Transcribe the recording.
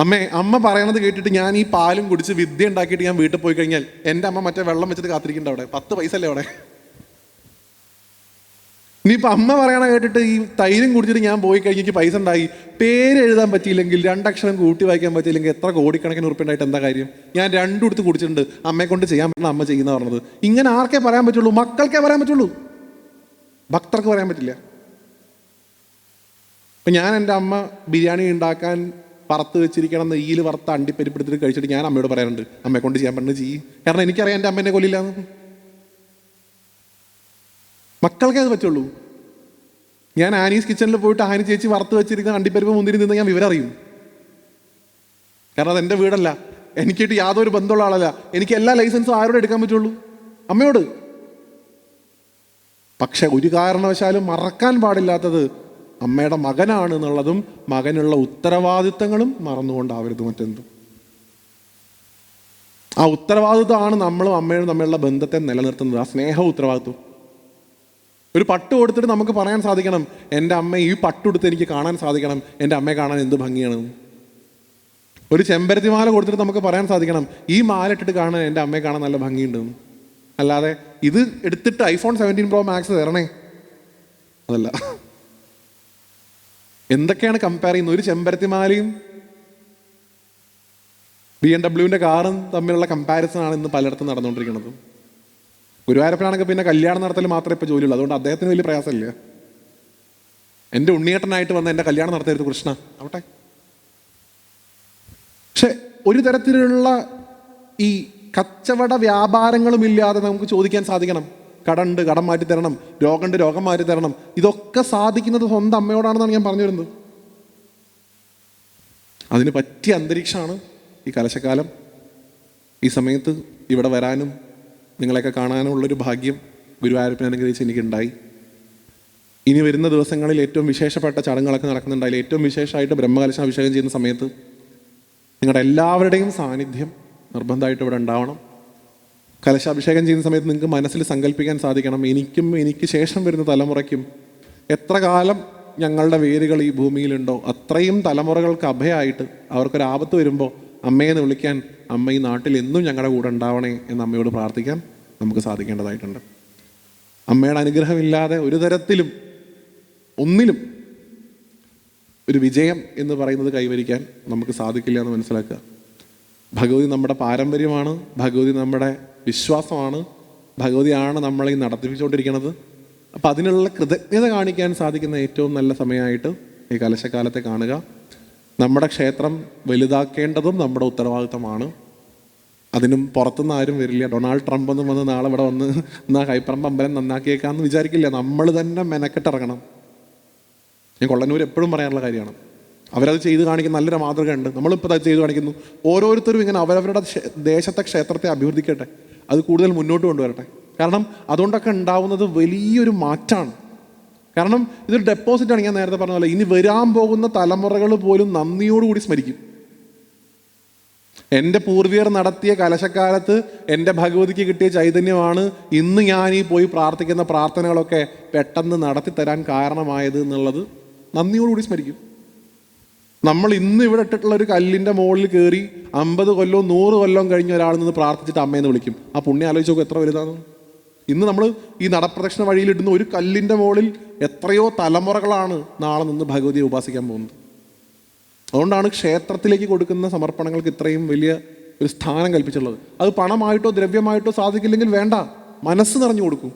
അമ്മ പറയണത് കേട്ടിട്ട് ഞാൻ ഈ പാലും കുടിച്ച് വിദ്യ ഉണ്ടാക്കിയിട്ട് ഞാൻ വീട്ടിൽ പോയി കഴിഞ്ഞാൽ എൻ്റെ അമ്മ മറ്റേ വെള്ളം വെച്ചിട്ട് കാത്തിരിക്കണ്ട അവിടെ 10 പൈസ അല്ലേ അവിടെ. ഇനിയിപ്പോൾ അമ്മ പറയണ കേട്ടിട്ട് ഈ തൈരും കുടിച്ചിട്ട് ഞാൻ പോയി കഴിഞ്ഞ് എനിക്ക് പൈസ ഉണ്ടായി, പേര് എഴുതാൻ പറ്റിയില്ലെങ്കിൽ 2 അക്ഷരം കൂട്ടി വായിക്കാൻ പറ്റിയില്ലെങ്കിൽ എത്ര കോടിക്കണക്കിന് ഉറുപ്പിണ്ടായിട്ട് എന്താ കാര്യം? ഞാൻ 2 എടുത്ത് കുടിച്ചിട്ടുണ്ട്, അമ്മയെ കൊണ്ട് ചെയ്യാൻ പറ്റുന്ന അമ്മ ചെയ്യുന്ന പറഞ്ഞത്. ഇങ്ങനെ ആർക്കേ പറയാൻ പറ്റുള്ളൂ? മക്കൾക്കേ പറയാൻ പറ്റുള്ളൂ, ഭക്തർക്ക് പറയാൻ പറ്റില്ല. ഇപ്പം ഞാൻ എൻ്റെ അമ്മ ബിരിയാണി ഉണ്ടാക്കാൻ വറുത്ത് വെച്ചിരിക്കണം, നെയ്യിൽ വറുത്ത് അണ്ടിപ്പരിപ്പെടുത്തിട്ട് കഴിച്ചിട്ട് ഞാൻ അമ്മയോട് പറയാറുണ്ട്, അമ്മയെ കൊണ്ട് ചെയ്യാൻ പറ്റുന്നത് ചെയ്യും. കാരണം എനിക്കറിയാം എൻ്റെ അമ്മേനെ കൊല്ലില്ലാന്ന്. മക്കൾക്കേ അത് പറ്റുള്ളൂ. ഞാൻ ആനീസ് കിച്ചണിൽ പോയിട്ട് ആനി ചേച്ചി വറുത്ത് വെച്ചിരിക്കുന്ന അണ്ടിപ്പരിപ്പ് മുന്തിരി നിന്ന് ഞാൻ വിവരം അറിയും. കാരണം അതെൻ്റെ വീടല്ല, എനിക്കിട്ട് യാതൊരു ബന്ധമുള്ള ആളല്ല. എനിക്ക് എല്ലാ ലൈസൻസും ആരോട് എടുക്കാൻ പറ്റുള്ളൂ? അമ്മയോട്. പക്ഷെ ഒരു കാരണവശാലും മറക്കാൻ പാടില്ലാത്തത് അമ്മയുടെ മകനാണ് എന്നുള്ളതും മകനുള്ള ഉത്തരവാദിത്തങ്ങളും മറന്നുകൊണ്ടാവരുത് മറ്റെന്തും. ആ ഉത്തരവാദിത്വമാണ് നമ്മളും അമ്മയും തമ്മിലുള്ള ബന്ധത്തെ നിലനിർത്തുന്നത്, ആ സ്നേഹ ഉത്തരവാദിത്വം. ഒരു പട്ട് കൊടുത്തിട്ട് നമുക്ക് പറയാൻ സാധിക്കണം, എൻ്റെ അമ്മ ഈ പട്ടുടുത്ത് എനിക്ക് കാണാൻ സാധിക്കണം, എൻ്റെ അമ്മയെ കാണാൻ എന്ത് ഭംഗിയാണ്. ഒരു ചെമ്പരത്തി മാല കൊടുത്തിട്ട് നമുക്ക് പറയാൻ സാധിക്കണം, ഈ മാല ഇട്ടിട്ട് കാണാൻ എൻ്റെ അമ്മയെ കാണാൻ നല്ല ഭംഗിയുണ്ടെന്ന്. അല്ലാതെ ഇത് എടുത്തിട്ട് iPhone 17 Pro Max തരണേ, അതല്ല. എന്തൊക്കെയാണ് കമ്പയർ ചെയ്യുന്നത്? ഒരു ചെമ്പരത്തി മാലയും BMW കാറും തമ്മിലുള്ള കമ്പാരിസൺ ആണ് ഇന്ന് പലയിടത്തും നടന്നുകൊണ്ടിരിക്കുന്നത്. ഗുരുവായൂരപ്പനാണെങ്കിൽ പിന്നെ കല്യാണം നടത്തൽ മാത്രമേ ഇപ്പോൾ ജോലിയുള്ളൂ, അതുകൊണ്ട് അദ്ദേഹത്തിന് വലിയ പ്രയാസമില്ല. എൻ്റെ ഉണ്ണിയേട്ടനായിട്ട് വന്ന എൻ്റെ കല്യാണം നടത്തരുത് കൃഷ്ണ ആവട്ടെ. പക്ഷെ ഒരു തരത്തിലുള്ള ഈ കച്ചവട വ്യാപാരങ്ങളും ഇല്ലാതെ നമുക്ക് ചോദിക്കാൻ സാധിക്കണം, കടമുണ്ട് കടം മാറ്റി തരണം, രോഗമുണ്ട് രോഗം മാറ്റി തരണം. ഇതൊക്കെ സാധിക്കുന്നത് സ്വന്തം അമ്മയോടാണെന്നാണ് ഞാൻ പറഞ്ഞു വരുന്നത്. അതിന് പറ്റിയ അന്തരീക്ഷമാണ് ഈ കലശക്കാലം. ഈ സമയത്ത് ഇവിടെ വരാനും നിങ്ങളെയൊക്കെ കാണാനുള്ളൊരു ഭാഗ്യം ഗുരുവായൂരപ്പനെ അനുഗ്രഹിച്ച് എനിക്കുണ്ടായി. ഇനി വരുന്ന ദിവസങ്ങളിൽ ഏറ്റവും വിശേഷപ്പെട്ട ചടങ്ങുകളൊക്കെ നടക്കുന്നുണ്ടായില്ല. ഏറ്റവും വിശേഷമായിട്ട് ബ്രഹ്മകലശാഭിഷേകം ചെയ്യുന്ന സമയത്ത് നിങ്ങളുടെ എല്ലാവരുടെയും സാന്നിധ്യം നിർബന്ധമായിട്ട് ഇവിടെ ഉണ്ടാവണം. കലശാഭിഷേകം ചെയ്യുന്ന സമയത്ത് നിങ്ങൾക്ക് മനസ്സിൽ സങ്കല്പിക്കാൻ സാധിക്കണം, എനിക്കും എനിക്ക് ശേഷം വരുന്ന തലമുറയ്ക്കും എത്ര കാലം ഞങ്ങളുടെ വേരുകൾ ഈ ഭൂമിയിലുണ്ടോ അത്രയും തലമുറകൾക്ക് അഭയമായിട്ട് അവർക്കൊരാപത്ത് വരുമ്പോൾ അമ്മയെന്ന് വിളിക്കാൻ, അമ്മ ഈ നാട്ടിൽ എന്നും ഞങ്ങളുടെ കൂടെ ഉണ്ടാവണേ എന്ന് അമ്മയോട് പ്രാർത്ഥിക്കാൻ നമുക്ക് സാധിക്കേണ്ടതായിട്ടുണ്ട്. അമ്മയുടെ അനുഗ്രഹമില്ലാതെ ഒരു തരത്തിലും ഒന്നിലും ഒരു വിജയം എന്ന് പറയുന്നത് കൈവരിക്കാൻ നമുക്ക് സാധിക്കില്ല എന്ന് മനസ്സിലാക്കുക. ഭഗവതി നമ്മുടെ പാരമ്പര്യമാണ്, ഭഗവതി നമ്മുടെ വിശ്വാസമാണ്, ഭഗവതിയാണ് നമ്മളെ നടത്തിപ്പിച്ചുകൊണ്ടിരിക്കുന്നത്. അപ്പം അതിനുള്ള കൃതജ്ഞത കാണിക്കാൻ സാധിക്കുന്ന ഏറ്റവും നല്ല സമയമായിട്ട് ഈ കലശക്കാലത്തെ കാണുക. നമ്മുടെ ക്ഷേത്രം വലുതാക്കേണ്ടതും നമ്മുടെ ഉത്തരവാദിത്തമാണ്. അതിനും പുറത്തുനിന്ന് ആരും വരില്ല. ഡൊണാൾഡ് ട്രംപ് ഒന്നും വന്ന് നാളെ ഇവിടെ വന്ന് എന്നാൽ കൈപ്പറമ്പ് അമ്പലം നന്നാക്കിയേക്കാമെന്ന് വിചാരിക്കില്ല. നമ്മൾ തന്നെ മെനക്കെട്ടിറങ്ങണം. ഞാൻ കൊള്ളന്നൂർ എപ്പോഴും പറയാറുള്ള കാര്യമാണ്. അവരത് ചെയ്ത് കാണിക്കുന്ന നല്ലൊരു മാതൃക ഉണ്ട്, നമ്മളിപ്പോൾ അത് ചെയ്ത് കാണിക്കുന്നു. ഓരോരുത്തരും ഇങ്ങനെ അവരവരുടെ ദേശത്തെ ക്ഷേത്രത്തെ അഭിവൃദ്ധിക്കട്ടെ, അത് കൂടുതൽ മുന്നോട്ട് കൊണ്ടുവരട്ടെ. കാരണം അതുകൊണ്ടൊക്കെ ഉണ്ടാവുന്നത് വലിയൊരു മാറ്റമാണ്. കാരണം ഇതൊരു ഡെപ്പോസിറ്റാണ്. ഞാൻ നേരത്തെ പറഞ്ഞ പോലെ ഇനി വരാൻ പോകുന്ന തലമുറകൾ പോലും നന്ദിയോടുകൂടി സ്മരിക്കും. എൻ്റെ പൂർവികർ നടത്തിയ കലശക്കാലത്ത് എൻ്റെ ഭഗവതിക്ക് കിട്ടിയ ചൈതന്യമാണ് ഇന്ന് ഞാൻ ഈ പോയി പ്രാർത്ഥിക്കുന്ന പ്രാർത്ഥനകളൊക്കെ പെട്ടെന്ന് നടത്തി തരാൻ കാരണമായത് എന്നുള്ളത് നന്ദിയോടുകൂടി സ്മരിക്കും. നമ്മൾ ഇന്ന് ഇവിടെ ഇട്ടിട്ടുള്ള ഒരു കല്ലിൻ്റെ മുകളിൽ കയറി 50 കൊല്ലവും 100 കൊല്ലവും കഴിഞ്ഞ ഒരാളിൽ നിന്ന് പ്രാർത്ഥിച്ചിട്ട് അമ്മയെന്ന് വിളിക്കും. ആ പുണ്യം ആലോചിച്ച് നോക്കും എത്ര വലുതാണ്. ഇന്ന് നമ്മൾ ഈ നടപ്രദക്ഷിണ വഴിയിലിടുന്ന ഒരു കല്ലിൻ്റെ മുകളിൽ എത്രയോ തലമുറകളാണ് നാളെ നിന്ന് ഭഗവതിയെ ഉപാസിക്കാൻ പോകുന്നത്. അതുകൊണ്ടാണ് ക്ഷേത്രത്തിലേക്ക് കൊടുക്കുന്ന സമർപ്പണങ്ങൾക്ക് ഇത്രയും വലിയ ഒരു സ്ഥാനം കൽപ്പിച്ചുള്ളത്. അത് പണമായിട്ടോ ദ്രവ്യമായിട്ടോ സാധിക്കില്ലെങ്കിൽ വേണ്ട, മനസ്സ് നിറഞ്ഞു കൊടുക്കും.